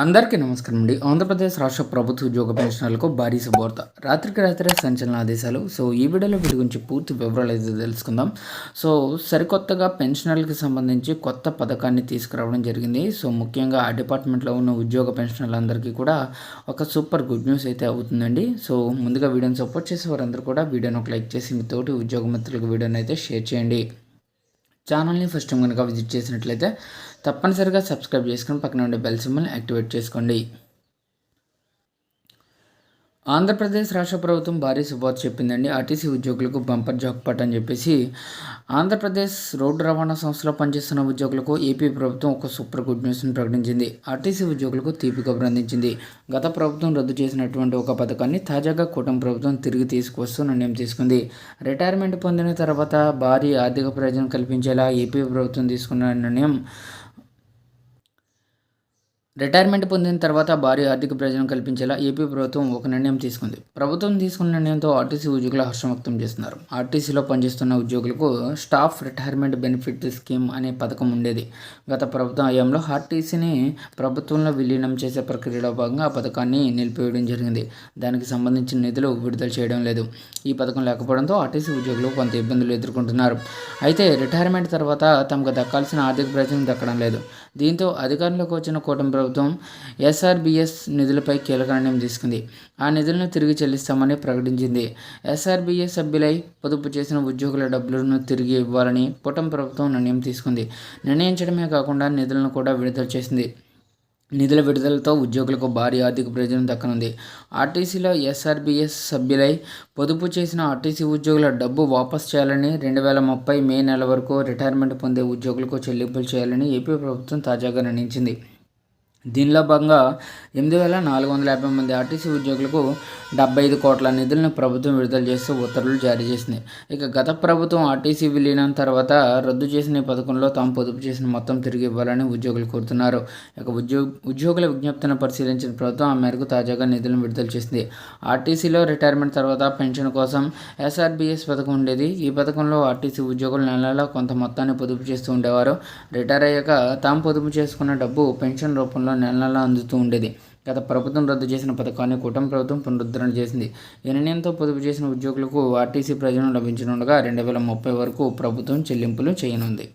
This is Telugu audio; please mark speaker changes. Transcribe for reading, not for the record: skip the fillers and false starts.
Speaker 1: అందరికీ నమస్కారం అండి. ఆంధ్రప్రదేశ్ రాష్ట్ర ప్రభుత్వ ఉద్యోగ పెన్షనర్లకు భారీ శుభవార్త. రాత్రికి రాత్రే సంచలన ఆదేశాలు. ఈ వీడియోలో వీటి గురించి పూర్తి వివరాలు అయితే తెలుసుకుందాం. సరికొత్తగా పెన్షనర్లకు సంబంధించి కొత్త పథకాన్ని తీసుకురావడం జరిగింది. ముఖ్యంగా ఆ డిపార్ట్మెంట్లో ఉన్న ఉద్యోగ పెన్షనర్లందరికీ కూడా ఒక సూపర్ గుడ్ న్యూస్ అయితే అవుతుందండి. ముందుగా వీడియోని సపోర్ట్ చేసే వారందరూ కూడా వీడియోని ఒక లైక్ చేసి మీ తోటి ఉద్యోగ మిత్రులకు వీడియోని అయితే షేర్ చేయండి. ఛానల్ని ఫస్ట్ టైం కనుక విజిట్ చేసినట్లయితే తప్పనిసరిగా సబ్స్క్రైబ్ చేసుకుని పక్కన ఉండే బెల్ సింబల్ని యాక్టివేట్ చేసుకోండి. ఆంధ్రప్రదేశ్ రాష్ట్ర ప్రభుత్వం భారీ శుభవార్త చెప్పిందండి. ఆర్టీసీ ఉద్యోగులకు బంపర్ జాక్పాట్ అని చెప్పేసి ఆంధ్రప్రదేశ్ రోడ్డు రవాణా సంస్థలో పనిచేస్తున్న ఉద్యోగులకు ఏపీ ప్రభుత్వం ఒక సూపర్ గుడ్ న్యూస్ని ప్రకటించింది. ఆర్టీసీ ఉద్యోగులకు తీపి కబురు అందించింది. గత ప్రభుత్వం రద్దు చేసినటువంటి ఒక పథకాన్ని తాజాగా కూటమి ప్రభుత్వం తిరిగి తీసుకువస్తూ నిర్ణయం తీసుకుంది. రిటైర్మెంట్ పొందిన తర్వాత భారీ ఆర్థిక ప్రయోజనం కల్పించేలా ఏపీ ప్రభుత్వం తీసుకున్న నిర్ణయం రిటైర్మెంట్ పొందిన తర్వాత భారీ ఆర్థిక ప్రయోజనం కల్పించేలా ఏపీ ప్రభుత్వం ఒక నిర్ణయం తీసుకుంది. ప్రభుత్వం తీసుకున్న నిర్ణయంతో ఆర్టీసీ ఉద్యోగులు హర్షం వ్యక్తం చేస్తున్నారు. ఆర్టీసీలో పనిచేస్తున్న ఉద్యోగులకు స్టాఫ్ రిటైర్మెంట్ బెనిఫిట్ స్కీమ్ అనే పథకం ఉండేది. గత ప్రభుత్వం హయాంలో ఆర్టీసీని ప్రభుత్వంలో విలీనం చేసే ప్రక్రియలో భాగంగా ఆ పథకాన్ని నిలిపివేయడం జరిగింది. దానికి సంబంధించిన నిధులు విడుదల చేయడం లేదు. ఈ పథకం లేకపోవడంతో ఆర్టీసీ ఉద్యోగులు కొంత ఇబ్బందులు ఎదుర్కొంటున్నారు. అయితే రిటైర్మెంట్ తర్వాత తమకు దక్కాల్సిన ఆర్థిక ప్రయోజనం దక్కడం లేదు. దీంతో అధికారంలోకి వచ్చిన కూటమి ప్రభుత్వం ఎస్ఆర్బిఎస్ నిధులపై కీలక నిర్ణయం తీసుకుంది. ఆ నిధులను తిరిగి చెల్లిస్తామని ప్రకటించింది. ఎస్ఆర్బిఎస్ సభ్యులై పొదుపు చేసిన ఉద్యోగుల డబ్బులను తిరిగి ఇవ్వాలని కూటమి ప్రభుత్వం నిర్ణయం తీసుకుంది. నిర్ణయించడమే కాకుండా నిధులను కూడా విడుదల చేసింది. నిధుల విడుదలతో ఉద్యోగులకు భారీ ఆర్థిక ప్రయోజనం దక్కనుంది. ఆర్టీసీలో ఎస్ఆర్బిఎస్ సభ్యులై పొదుపు చేసిన ఆర్టీసీ ఉద్యోగుల డబ్బు వాపసు చేయాలని 2030 మే నెల వరకు రిటైర్మెంట్ పొందే ఉద్యోగులకు చెల్లింపులు చేయాలని ఏపీ ప్రభుత్వం తాజాగా నిర్ణయించింది. దీనిలో భాగంగా 8,450 మంది ఆర్టీసీ ఉద్యోగులకు 75 కోట్ల నిధులను ప్రభుత్వం విడుదల చేస్తూ ఉత్తర్వులు జారీ చేసింది. గత ప్రభుత్వం ఆర్టీసీ విలీనం తర్వాత రద్దు చేసిన ఈ పథకంలో తాము పొదుపు చేసిన మొత్తం తిరిగి ఇవ్వాలని ఉద్యోగులు కోరుతున్నారు. ఉద్యోగుల విజ్ఞప్తిని పరిశీలించిన ప్రభుత్వం ఆ మేరకు తాజాగా నిధులను విడుదల చేసింది. ఆర్టీసీలో రిటైర్మెంట్ తర్వాత పెన్షన్ కోసం ఎస్ఆర్బిఎస్ పథకం ఉండేది. ఈ పథకంలో ఆర్టీసీ ఉద్యోగులు నెలలా కొంత మొత్తాన్ని పొదుపు చేస్తూ ఉండేవారు. రిటైర్ అయ్యాక తాము పొదుపు చేసుకున్న డబ్బు పెన్షన్ రూపంలో నెల అందుతూ ఉండేది. గత ప్రభుత్వం రద్దు చేసిన పథకాన్ని కూటమి ప్రభుత్వం పునరుద్ధరణ చేసింది. ఈ నిర్ణయంతో పొదుపు చేసిన ఉద్యోగులకు ఆర్టీసీ ప్రయోజనం లభించనుండగా 2030 వరకు ప్రభుత్వం చెల్లింపులు చేయనుంది.